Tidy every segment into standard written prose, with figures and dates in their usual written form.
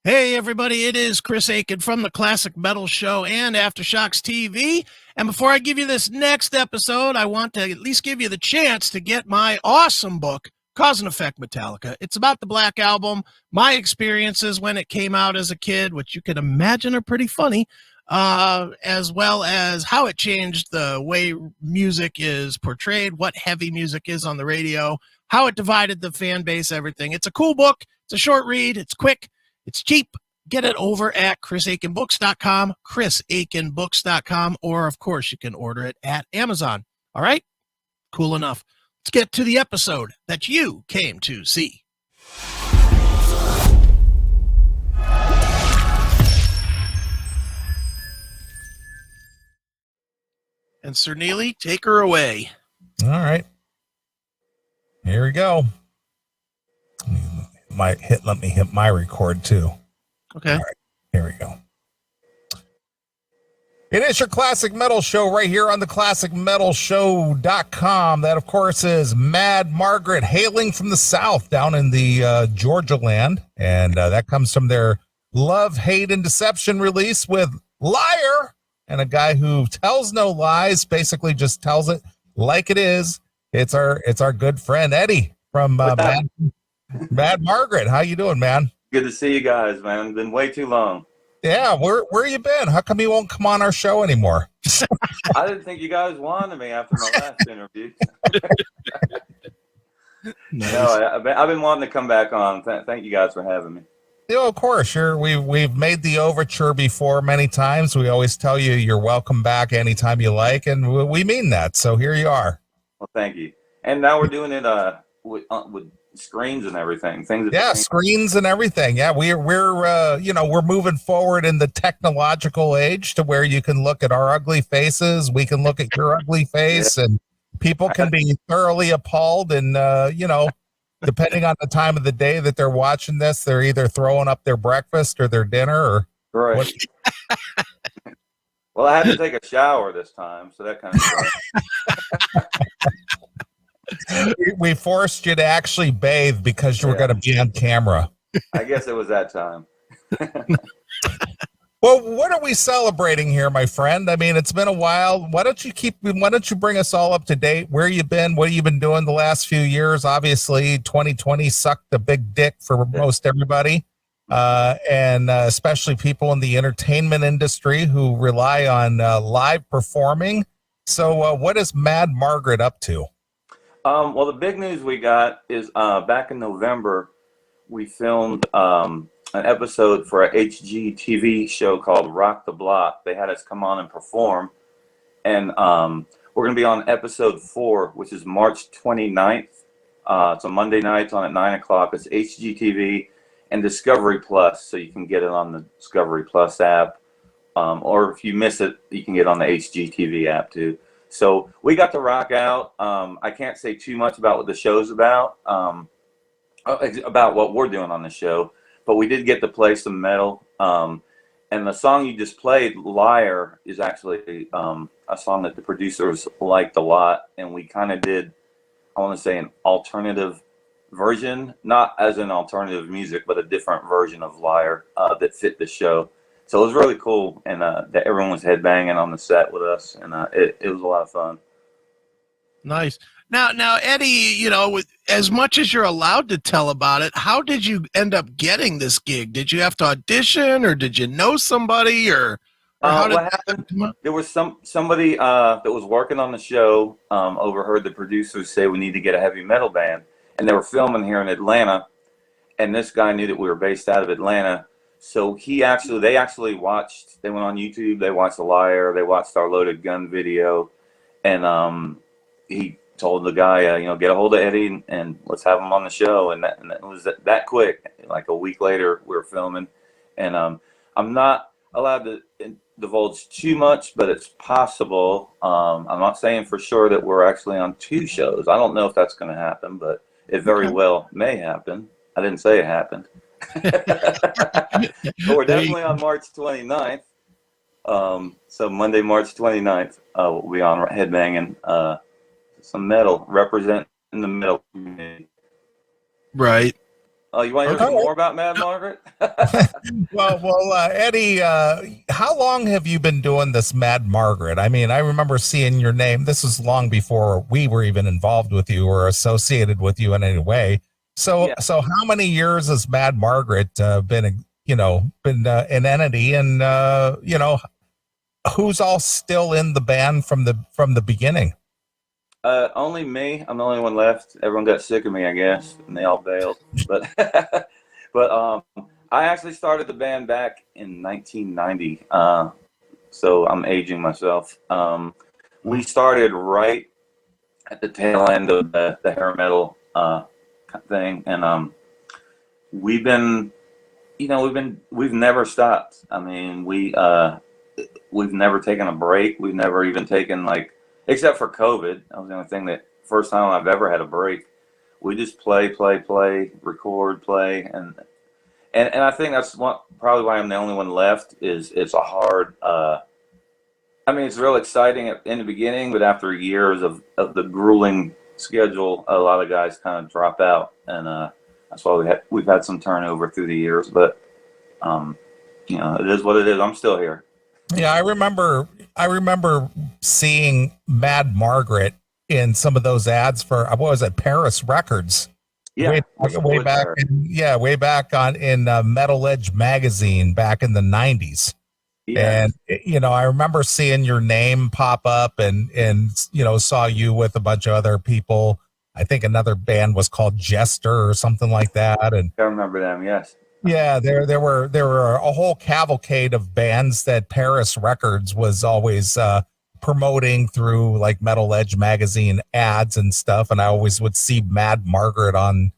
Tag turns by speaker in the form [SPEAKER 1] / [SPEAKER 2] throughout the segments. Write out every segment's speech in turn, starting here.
[SPEAKER 1] Hey everybody, it is Chris Aiken from the Classic Metal Show and Aftershocks TV. And before I give you this next episode, I want to at least give you the chance to get my awesome book, Cause and Effect Metallica. It's about the Black Album, my experiences when it came out as a kid, which you can imagine are pretty funny, as well as how it changed the way music is portrayed, what heavy music is on the radio, how it divided the fan base, everything. It's a cool book. It's a short read. It's quick. It's cheap. Get it over at chrisaikenbooks.com, chrisaikenbooks.com, or of course you can order it at Amazon. All right? Cool enough. Let's get to the episode that you came to see. And Sir Neeley, take her away.
[SPEAKER 2] All right. Here we go. Let me hit my record too.
[SPEAKER 1] Okay.
[SPEAKER 2] All right, here we go. It is your Classic Metal Show right here on the classicmetalshow.com. That, of course, is Mad Margritt, hailing from the South down in the Georgia land. And that comes from their Love, Hate, and Deception release with Liar, and a guy who tells no lies, basically just tells it like it is. It's our good friend Eddie from Mad Margritt. How you doing, man?
[SPEAKER 3] Good to see you guys, man. It's been way too long.
[SPEAKER 2] Yeah, where you been? How come you won't come on our show anymore?
[SPEAKER 3] I didn't think you guys wanted me after my last interview.
[SPEAKER 1] Nice.
[SPEAKER 3] No, I've been wanting to come back on. Thank you guys for having me.
[SPEAKER 2] Yeah, of course. Sure. We've made the overture before many times. We always tell you you're welcome back anytime you like, and we mean that. So here you are.
[SPEAKER 3] Well, thank you. And now we're doing it with screens and everything.
[SPEAKER 2] Screens and everything. Yeah, we're moving forward in the technological age to where you can look at our ugly faces, we can look at your ugly face, and people can be thoroughly appalled. And depending on the time of the day that they're watching this, they're either throwing up their breakfast or their dinner or
[SPEAKER 3] right. Well, I had to take a shower this time, so that kind of
[SPEAKER 2] we forced you to actually bathe because you were going to be on camera.
[SPEAKER 3] I guess it was that time.
[SPEAKER 2] Well, what are we celebrating here, my friend? I mean, it's been a while. Why don't you bring us all up to date? Where you been? What have you been doing the last few years? Obviously, 2020 sucked a big dick for most everybody, and especially people in the entertainment industry who rely on live performing. So what is Mad Margritt up to?
[SPEAKER 3] Well, the big news we got is back in November, we filmed an episode for a HGTV show called Rock the Block. They had us come on and perform. And we're going to be on episode 4, which is March 29th. It's a Monday night. It's on at 9 o'clock. It's HGTV and Discovery Plus, so you can get it on the Discovery Plus app. Or if you miss it, you can get it on the HGTV app too. So we got to rock out. I can't say too much about what the show's about what we're doing on the show, but we did get to play some metal. And the song you just played, Liar, is actually a song that the producers liked a lot. And we kind of did, I want to say, an alternative version, not as an alternative music, but a different version of Liar that fit the show. So it was really cool, and that everyone was headbanging on the set with us, and it was a lot of fun.
[SPEAKER 1] Nice. Now, Eddie, with as much as you're allowed to tell about it, how did you end up getting this gig? Did you have to audition, or did you know somebody, or how did
[SPEAKER 3] what happened? There was somebody that was working on the show overheard the producers say we need to get a heavy metal band, and they were filming here in Atlanta, and this guy knew that we were based out of Atlanta. So they watched, they went on YouTube, they watched The Liar, they watched our Loaded Gun video, and he told the guy, get a hold of Eddie and let's have him on the show. And that was that quick. Like a week later, we were filming. And I'm not allowed to divulge too much, but it's possible. I'm not saying for sure that we're actually on 2 shows. I don't know if that's going to happen, but it very well may happen. I didn't say it happened. But we're definitely on March 29th. So Monday, March 29th, we'll be on headbanging some metal, representing the metal community.
[SPEAKER 1] Right.
[SPEAKER 3] Oh, you want to hear some more about Mad Margritt?
[SPEAKER 2] Eddie, how long have you been doing this Mad Margritt? I mean, I remember seeing your name. This was long before we were even involved with you or associated with you in any way. So,
[SPEAKER 3] Yeah.
[SPEAKER 2] so how many years has Mad Margritt been, an entity, and who's all still in the band from the beginning?
[SPEAKER 3] Only me. I'm the only one left. Everyone got sick of me, I guess, and they all bailed. But I actually started the band back in 1990. So I'm aging myself. We started right at the tail end of the hair metal thing, and we've never stopped. I mean, we've never taken a break. We've never even taken except for COVID. That was the only thing first time I've ever had a break. We just play, record, play, and I think that's probably why I'm the only one left. Is it's a hard. I mean, it's real exciting in the beginning, but after years of the grueling schedule, a lot of guys kind of drop out, and that's why we've had some turnover through the years. But it is what it is. I'm still here.
[SPEAKER 2] Yeah, I remember seeing Mad Margritt in some of those ads for what was it, Paris Records?
[SPEAKER 3] Yeah,
[SPEAKER 2] way back in Metal Edge magazine back in the 90s.
[SPEAKER 3] Yes.
[SPEAKER 2] And I remember seeing your name pop up and saw you with a bunch of other people. I think another band was called Jester or something like that. And
[SPEAKER 3] I remember them. Yes.
[SPEAKER 2] Yeah, there were a whole cavalcade of bands that Paris Records was always promoting through like Metal Edge magazine ads and stuff, and I always would see Mad Margritt on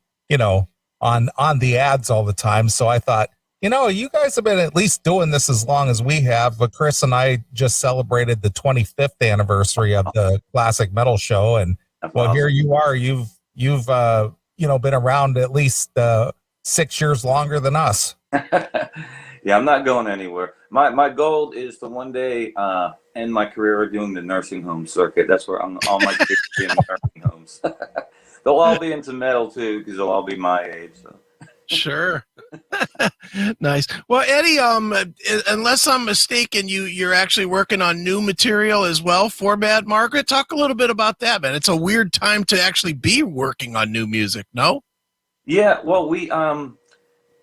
[SPEAKER 2] the ads all the time. So I thought, you guys have been at least doing this as long as we have. But Chris and I just celebrated the 25th anniversary of the Classic Metal Show, and awesome. Here you are. You've been around at least 6 years longer than us.
[SPEAKER 3] Yeah, I'm not going anywhere. My goal is to one day end my career doing the nursing home circuit. That's where all my kids will be in nursing homes. They'll all be into metal too, because they'll all be my age. So.
[SPEAKER 1] Sure. Nice. Well, Eddie, unless I'm mistaken, you're actually working on new material as well for Mad Margritt. Talk a little bit about that, man. It's a weird time to actually be working on new music, no?
[SPEAKER 3] Yeah, well,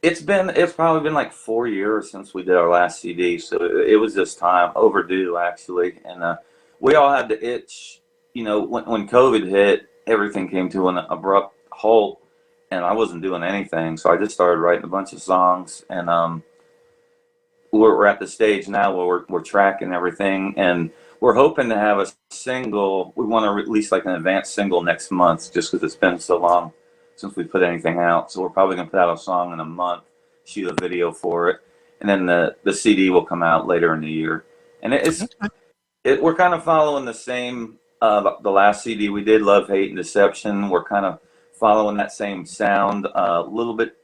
[SPEAKER 3] it's probably been like 4 years since we did our last CD, so it was this time overdue actually, and we all had the itch. When COVID hit, everything came to an abrupt halt, and I wasn't doing anything, so I just started writing a bunch of songs, and we're at the stage now where we're tracking everything, and we're hoping to have a single. We want to release like an advanced single next month, just because it's been so long since we put anything out. So we're probably going to put out a song in a month, shoot a video for it, and then the CD will come out later in the year. And we're kind of following the same, the last CD we did, Love, Hate, and Deception. We're kind of following that same sound, a little bit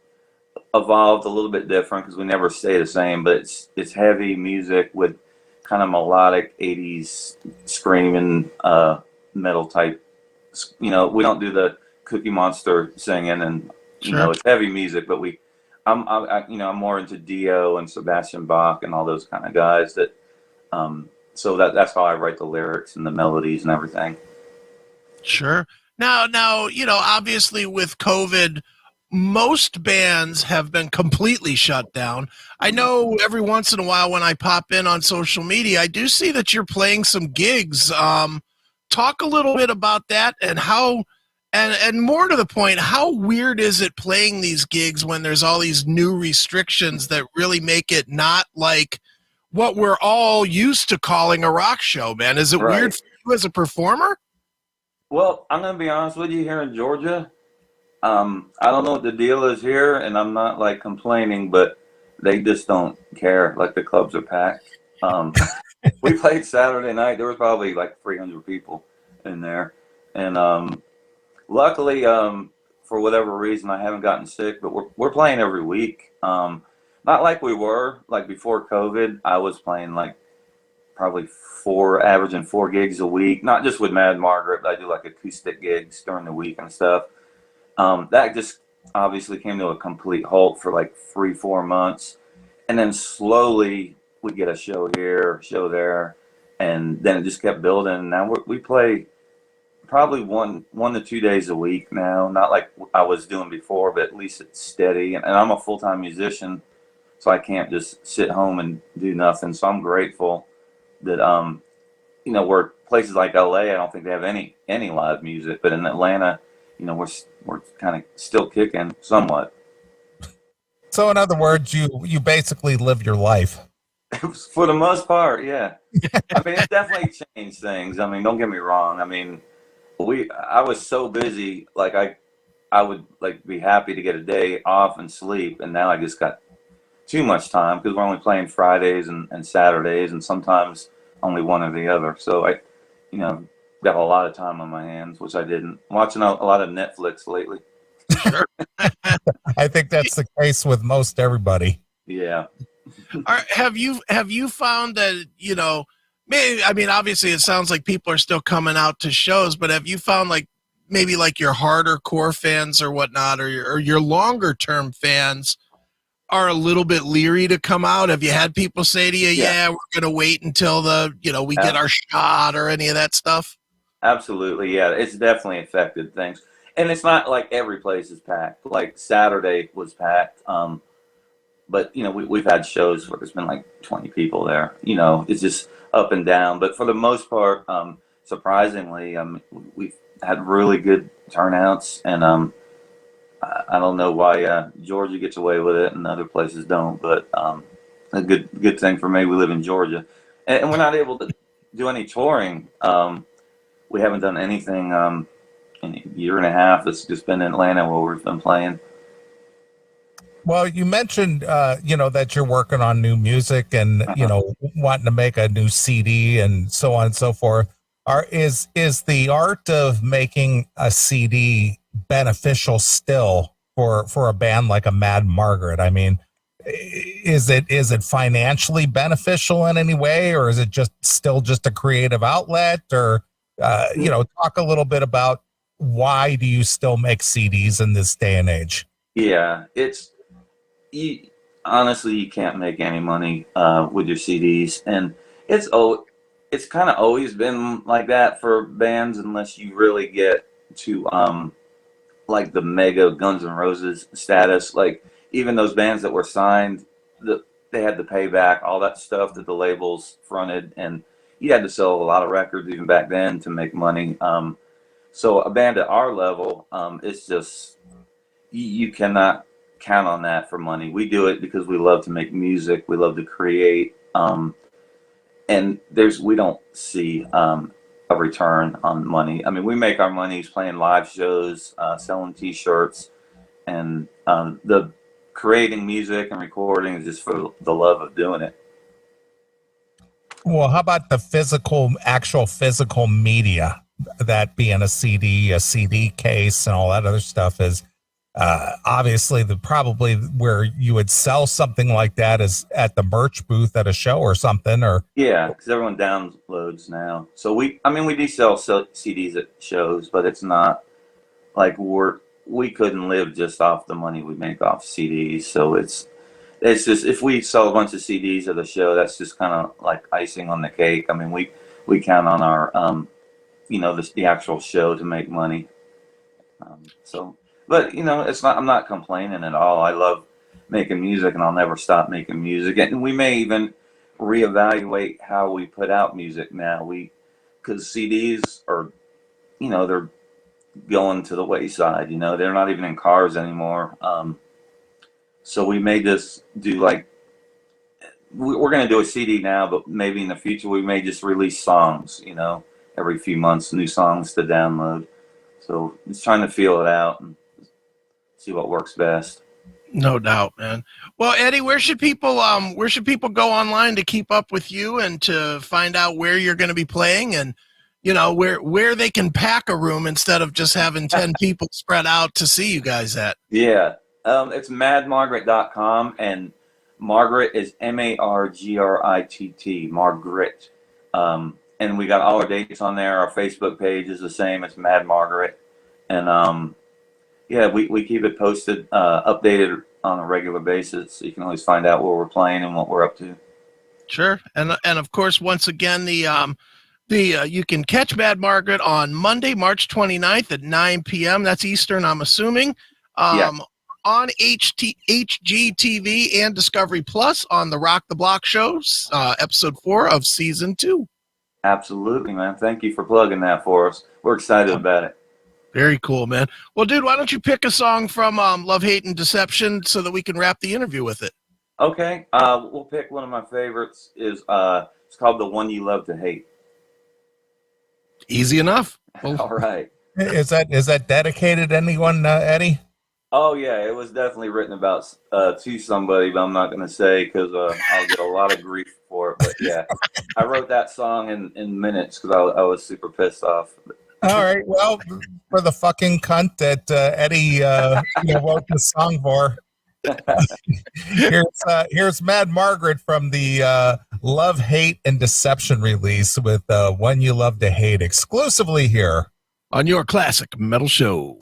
[SPEAKER 3] evolved, a little bit different, because we never stay the same, but it's heavy music with kind of melodic 80s screaming metal type. We don't do the Cookie Monster singing, and
[SPEAKER 1] Sure.
[SPEAKER 3] It's heavy music, but I'm more into Dio and Sebastian Bach and all those kind of guys that so that's how I write the lyrics and the melodies and everything.
[SPEAKER 1] Sure. Now, obviously with COVID, most bands have been completely shut down. I know every once in a while when I pop in on social media, I do see that you're playing some gigs. Talk a little bit about that and how. And more to the point, how weird is it playing these gigs when there's all these new restrictions that really make it not like what we're all used to calling a rock show, man? Is it
[SPEAKER 3] Right.
[SPEAKER 1] weird for you as a performer?
[SPEAKER 3] Well, I'm going to be honest with you, here in Georgia, I don't know what the deal is here, and I'm not like complaining, but they just don't care. Like, the clubs are packed. We played Saturday night. There was probably like 300 people in there. And luckily, for whatever reason, I haven't gotten sick, but we're playing every week. Not like we were, like before COVID. I was playing like probably averaging 4 gigs a week, not just with Mad Margritt, but I do like acoustic gigs during the week and stuff. That just obviously came to a complete halt for like 3-4 months, and then slowly we get a show here, a show there, and then it just kept building. And now we play probably one to 2 days a week now. Not like I was doing before, but at least it's steady. And I'm a full-time musician, so I can't just sit home and do nothing. So I'm grateful that you know, where places like LA, I don't think they have any live music, but in Atlanta, you know, we're kind of still kicking somewhat.
[SPEAKER 2] So in other words, you basically live your life.
[SPEAKER 3] For the most part, yeah. I mean, it's definitely changed things. I mean, don't get me wrong. I mean, I was so busy, like I would like be happy to get a day off and sleep, and now I just got too much time because we're only playing Fridays and Saturdays, and sometimes only one or the other. So I, you know, got a lot of time on my hands, which I didn't. I'm watching a lot of Netflix lately.
[SPEAKER 1] Sure.
[SPEAKER 2] I think that's the case with most everybody.
[SPEAKER 3] Yeah.
[SPEAKER 1] Have you found that, you know, maybe, I mean, obviously it sounds like people are still coming out to shows, but have you found like maybe like your harder core fans or whatnot, or your longer term fans are a little bit leery to come out? Have you had people say to you, yeah, we're going to wait until we get our shot, or any of that stuff?
[SPEAKER 3] Absolutely. Yeah. It's definitely affected things. And it's not like every place is packed. Like Saturday was packed. But, you know, we've had shows where there's been like 20 people there. You know, it's just up and down. But for the most part, surprisingly, we've had really good turnouts. And I don't know why Georgia gets away with it and other places don't. But a good thing for me, we live in Georgia. And we're not able to do any touring. We haven't done anything in a year and a half. It's just been in Atlanta where we've been playing.
[SPEAKER 2] Well, you mentioned, you know, that you're working on new music and, you know, wanting to make a new CD and so on and so forth. Is the art of making a CD beneficial still for a band like a Mad Margritt? I mean, is it financially beneficial in any way, or is it still just a creative outlet? Or, you know, talk a little bit about why do you still make CDs in this day and age?
[SPEAKER 3] Yeah, honestly, you can't make any money with your CDs, and it's kind of always been like that for bands unless you really get to like the mega Guns N' Roses status. Like even those bands that were signed, they had to pay back all that stuff that the labels fronted, and you had to sell a lot of records even back then to make money. So a band at our level, it's just you cannot count on that for money. We do it because we love to make music, we love to create, and we don't see a return on money. I mean, we make our money playing live shows, selling T-shirts, and the creating music and recording is just for the love of doing it.
[SPEAKER 2] Well, how about the actual physical media, that being a CD case and all that other stuff is obviously probably where you would sell something like that is at the merch booth at a show or something, or
[SPEAKER 3] yeah, because everyone downloads now. So we do sell CDs at shows, but it's not like we couldn't live just off the money we make off CDs. So it's just, if we sell a bunch of CDs at a show, that's just kind of like icing on the cake. I mean, we count on our you know, the actual show to make money. But, you know, I'm not complaining at all. I love making music, and I'll never stop making music. And we may even reevaluate how we put out music now. Because CDs are, you know, they're going to the wayside. You know, they're not even in cars anymore. So we may just do like, we're going to do a CD now, but maybe in the future we may just release songs, you know, every few months, new songs to download. So it's trying to feel it out and see what works best.
[SPEAKER 1] No doubt, man. Well, Eddie, where should people go online to keep up with you and to find out where you're going to be playing, and, you know, where they can pack a room instead of just having 10 people spread out to see you guys at?
[SPEAKER 3] Yeah. It's madmargritt.com, and Margritt is Margritt, Margritt. And we got all our dates on there. Our Facebook page is the same. It's Mad Margritt. And Yeah, we keep it posted, updated on a regular basis, so you can always find out where we're playing and what we're up to.
[SPEAKER 1] Sure. And of course, once again, you can catch Mad Margritt on Monday, March 29th at 9 p.m. That's Eastern, I'm assuming.
[SPEAKER 3] Yeah.
[SPEAKER 1] On HGTV and Discovery Plus on the Rock the Block shows, episode 4 of season 2.
[SPEAKER 3] Absolutely, man. Thank you for plugging that for us. We're excited about it.
[SPEAKER 1] Very cool, man. Well, dude, why don't you pick a song from Love, Hate, and Deception so that we can wrap the interview with it?
[SPEAKER 3] Okay. We'll pick one of my favorites. It's called The One You Love to Hate.
[SPEAKER 1] Easy enough. Well,
[SPEAKER 3] All right.
[SPEAKER 2] Is that dedicated to anyone, Eddie?
[SPEAKER 3] Oh, yeah. It was definitely written about to somebody, but I'm not going to say because I'll get a lot of grief for it. But, yeah, I wrote that song in minutes because I was super pissed off.
[SPEAKER 2] All right. Well, for the fucking cunt that Eddie wrote the song for. Here's Mad Margritt from the Love, Hate, and Deception release with One You Love to Hate exclusively here
[SPEAKER 1] on your classic metal show.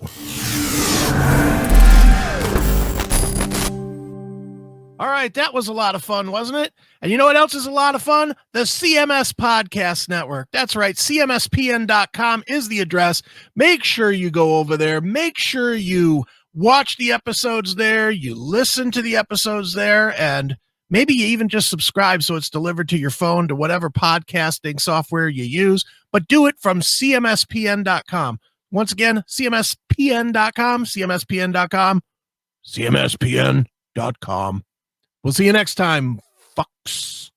[SPEAKER 1] All right, that was a lot of fun, wasn't it? And you know what else is a lot of fun? The CMS Podcast Network. That's right, cmspn.com is the address. Make sure you go over there. Make sure you watch the episodes there, you listen to the episodes there, and maybe you even just subscribe so it's delivered to your phone to whatever podcasting software you use, but do it from cmspn.com. Once again, cmspn.com, cmspn.com, cmspn.com. We'll see you next time, fucks.